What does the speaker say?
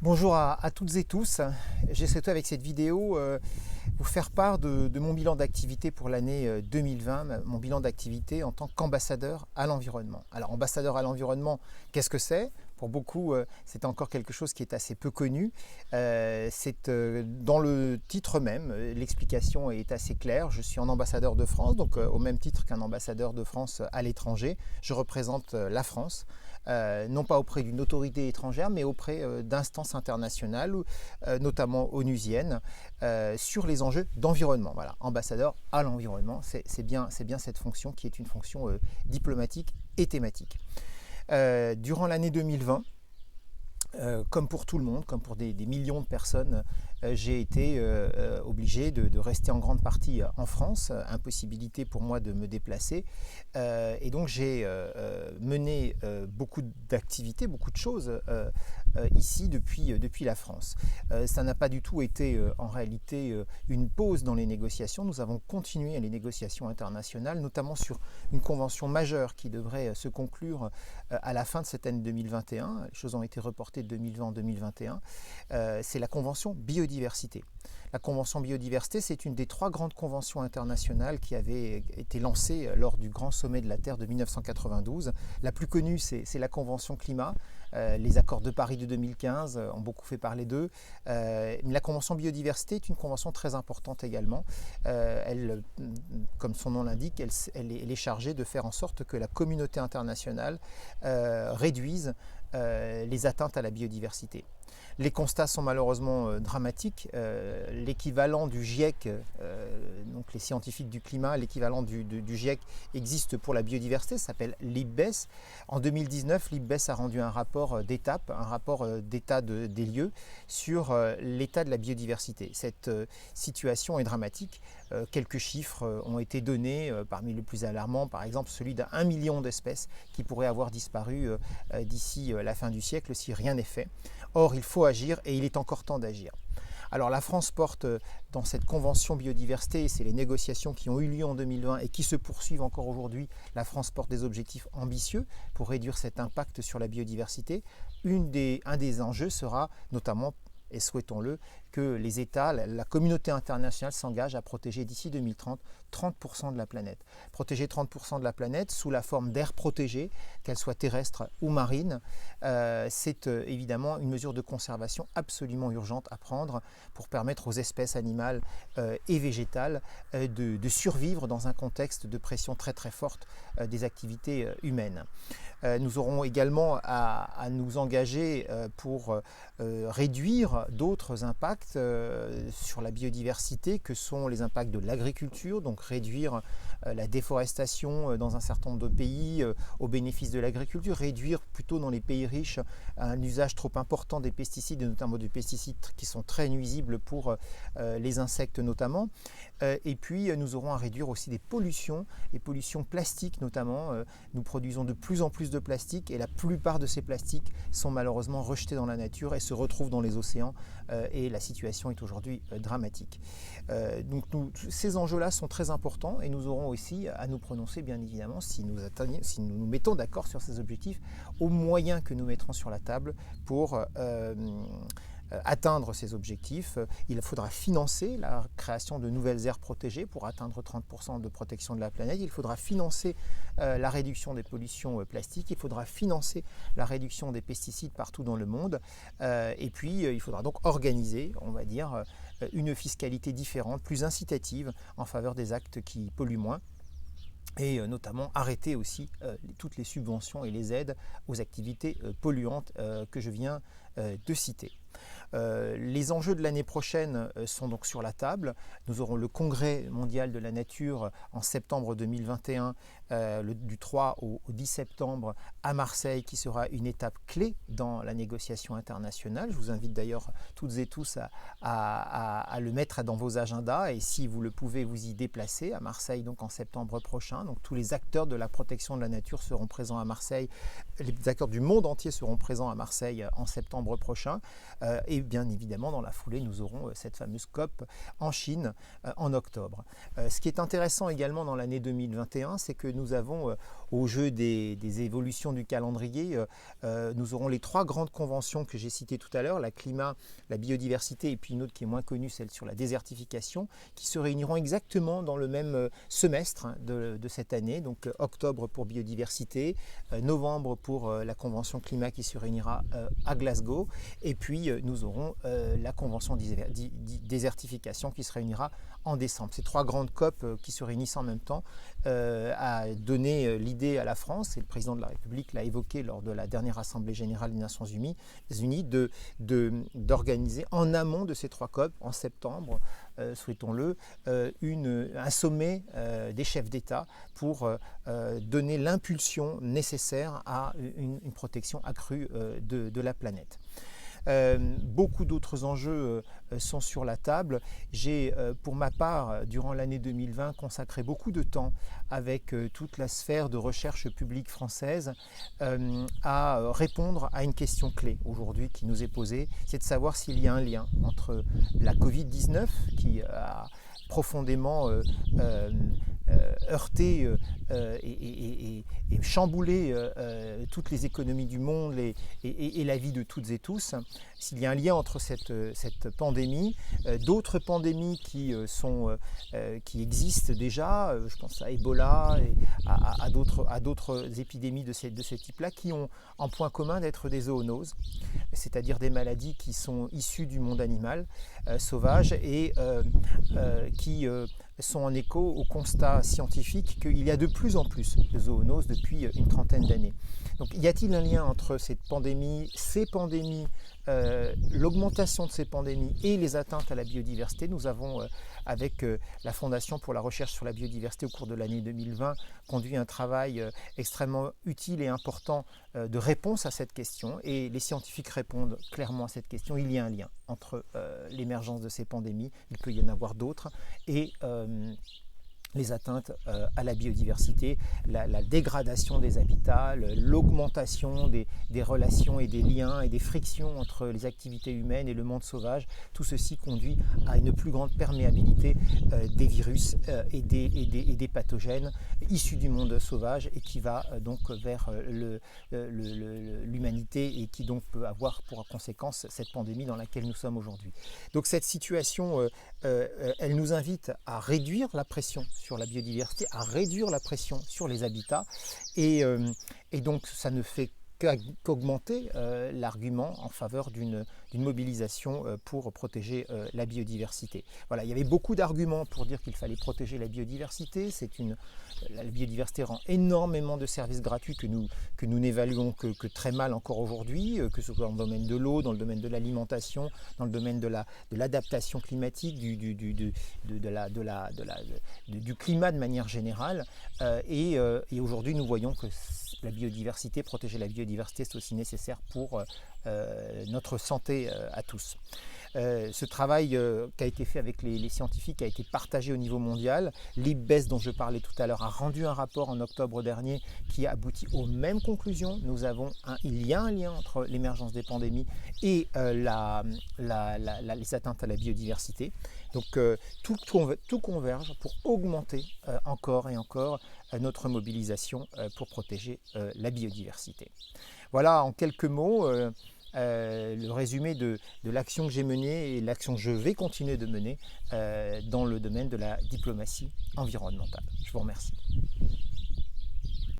Bonjour à toutes et tous. J'ai souhaité avec cette vidéo vous faire part de mon bilan d'activité pour l'année 2020, mon bilan d'activité en tant qu'ambassadeur à l'environnement. Alors ambassadeur à l'environnement, qu'est-ce que c'est? Pour beaucoup, c'est encore quelque chose qui est assez peu connu. C'est dans le titre même, l'explication est assez claire. Je suis un ambassadeur de France, donc au même titre qu'un ambassadeur de France à l'étranger, je représente la France. Non pas auprès d'une autorité étrangère, mais auprès d'instances internationales, notamment onusiennes, sur les enjeux d'environnement. Voilà, ambassadeur à l'environnement, c'est bien cette fonction qui est une fonction diplomatique et thématique. Durant l'année 2020, comme pour tout le monde, comme pour des millions de personnes, j'ai été obligé de rester en grande partie en France, impossibilité pour moi de me déplacer. Et donc j'ai mené beaucoup d'activités, beaucoup de choses ici depuis la France. Ça n'a pas du tout été en réalité une pause dans les négociations. Nous avons continué les négociations internationales, notamment sur une convention majeure qui devrait se conclure à la fin de cette année 2021. Les choses ont été reportées de 2020 en 2021. C'est la convention biodiversité. La convention biodiversité, c'est une des 3 grandes conventions internationales qui avaient été lancées lors du grand sommet de la Terre de 1992. La plus connue, c'est la convention climat. Les accords de Paris de 2015 ont beaucoup fait parler d'eux. La convention biodiversité est une convention très importante également. Elle, comme son nom l'indique, elle est chargée de faire en sorte que la communauté internationale réduise les atteintes à la biodiversité. Les constats sont malheureusement dramatiques. L'équivalent du GIEC, donc les scientifiques du climat, l'équivalent du GIEC existe pour la biodiversité, ça s'appelle l'IPBES. En 2019, l'IPBES a rendu un rapport d'étape, un rapport d'état des lieux sur l'état de la biodiversité. Cette situation est dramatique. Quelques chiffres ont été donnés, parmi les plus alarmants, par exemple celui d'1 million d'espèces qui pourraient avoir disparu d'ici la fin du siècle si rien n'est fait. Or, il faut agir et il est encore temps d'agir. Alors la France porte dans cette convention biodiversité, c'est les négociations qui ont eu lieu en 2020 et qui se poursuivent encore aujourd'hui, la France porte des objectifs ambitieux pour réduire cet impact sur la biodiversité. Un des enjeux sera notamment, et souhaitons-le, que les États, la communauté internationale s'engage à protéger d'ici 2030 30% de la planète. Protéger 30% de la planète sous la forme d'aires protégées, qu'elles soient terrestres ou marines, c'est évidemment une mesure de conservation absolument urgente à prendre pour permettre aux espèces animales et végétales de survivre dans un contexte de pression très très forte des activités humaines. Nous aurons également à nous engager pour réduire d'autres impacts sur la biodiversité que sont les impacts de l'agriculture, donc réduire la déforestation dans un certain nombre de pays au bénéfice de l'agriculture, réduire plutôt dans les pays riches un usage trop important des pesticides, et notamment des pesticides qui sont très nuisibles pour les insectes notamment. Et puis nous aurons à réduire aussi des pollutions, les pollutions plastiques notamment. Nous produisons de plus en plus de plastique et la plupart de ces plastiques sont malheureusement rejetés dans la nature et se retrouvent dans les océans et la situation est aujourd'hui dramatique. Donc ces enjeux-là sont très importants et nous aurons aussi à nous prononcer bien évidemment si nous nous mettons d'accord sur ces objectifs aux moyens que nous mettrons sur la table pour atteindre ces objectifs. Il faudra financer la création de nouvelles aires protégées pour atteindre 30% de protection de la planète. Il faudra financer la réduction des pollutions plastiques. Il faudra financer la réduction des pesticides partout dans le monde. Et puis, il faudra donc organiser, on va dire, une fiscalité différente, plus incitative en faveur des actes qui polluent moins. Et notamment arrêter aussi toutes les subventions et les aides aux activités polluantes que je viens de citer. Les enjeux de l'année prochaine sont donc sur la table. Nous aurons le Congrès mondial de la nature en septembre 2021, du 3 au 10 septembre à Marseille, qui sera une étape clé dans la négociation internationale. Je vous invite d'ailleurs toutes et tous à le mettre dans vos agendas et si vous le pouvez vous y déplacer à Marseille donc en septembre prochain. Donc tous les acteurs de la protection de la nature seront présents à Marseille. Les acteurs du monde entier seront présents à Marseille en septembre prochain. Et bien évidemment, dans la foulée, nous aurons cette fameuse COP en Chine en octobre. Ce qui est intéressant également dans l'année 2021, c'est que nous avons au jeu des évolutions du calendrier, nous aurons les 3 grandes conventions que j'ai citées tout à l'heure, la climat, la biodiversité et puis une autre qui est moins connue, celle sur la désertification, qui se réuniront exactement dans le même semestre de cette année, donc octobre pour biodiversité, novembre pour la convention climat qui se réunira à Glasgow, et puis nous aurons la convention désertification qui se réunira en décembre. Ces 3 grandes COP qui se réunissent en même temps a donné l'idée à la France, et le président de la République l'a évoqué lors de la dernière Assemblée générale des Nations Unies, d'organiser en amont de ces 3 COP, en septembre, souhaitons-le, un sommet des chefs d'État pour donner l'impulsion nécessaire à une protection accrue de la planète. Beaucoup d'autres enjeux sont sur la table. J'ai, pour ma part, durant l'année 2020, consacré beaucoup de temps avec toute la sphère de recherche publique française à répondre à une question clé aujourd'hui qui nous est posée, c'est de savoir s'il y a un lien entre la Covid-19 qui a profondément heurté et chamboulé toutes les économies du monde et la vie de toutes et tous, s'il y a un lien entre cette pandémie, d'autres pandémies qui existent déjà, je pense à Ebola et à d'autres épidémies de ce type-là, qui ont en point commun d'être des zoonoses, c'est-à-dire des maladies qui sont issues du monde animal sauvage et qui sont en écho au constat scientifique qu'il y a de plus en plus de zoonoses depuis une trentaine d'années. Donc y a-t-il un lien entre ces pandémies, l'augmentation de ces pandémies et les atteintes à la biodiversité? Nous avons, avec la Fondation pour la recherche sur la biodiversité au cours de l'année 2020, conduit un travail extrêmement utile et important de réponse à cette question, et les scientifiques répondent clairement à cette question. Il y a un lien entre l'émergence de ces pandémies, il peut y en avoir d'autres, et les atteintes à la biodiversité, la dégradation des habitats, l'augmentation des relations et des liens et des frictions entre les activités humaines et le monde sauvage. Tout ceci conduit à une plus grande perméabilité des virus et des pathogènes issus du monde sauvage, et qui va donc vers l'humanité, et qui donc peut avoir pour conséquence cette pandémie dans laquelle nous sommes aujourd'hui. Donc cette situation, elle nous invite à réduire la pression sur la biodiversité, à réduire la pression sur les habitats, et donc ça ne fait qu'augmenter l'argument en faveur d'une mobilisation pour protéger la biodiversité. Voilà, il y avait beaucoup d'arguments pour dire qu'il fallait protéger la biodiversité. La biodiversité rend énormément de services gratuits que nous n'évaluons que très mal encore aujourd'hui, que ce soit dans le domaine de l'eau, dans le domaine de l'alimentation, dans le domaine de l'adaptation climatique, du climat de manière générale. Et aujourd'hui, nous voyons que protéger la biodiversité, c'est aussi nécessaire pour notre santé à tous. Ce travail qui a été fait avec les scientifiques a été partagé au niveau mondial. L'IPBES, dont je parlais tout à l'heure, a rendu un rapport en octobre dernier qui aboutit aux mêmes conclusions. Il y a un lien entre l'émergence des pandémies et les atteintes à la biodiversité. Donc tout converge pour augmenter encore et encore notre mobilisation pour protéger la biodiversité. Voilà en quelques mots le résumé de l'action que j'ai menée et l'action que je vais continuer de mener dans le domaine de la diplomatie environnementale. Je vous remercie.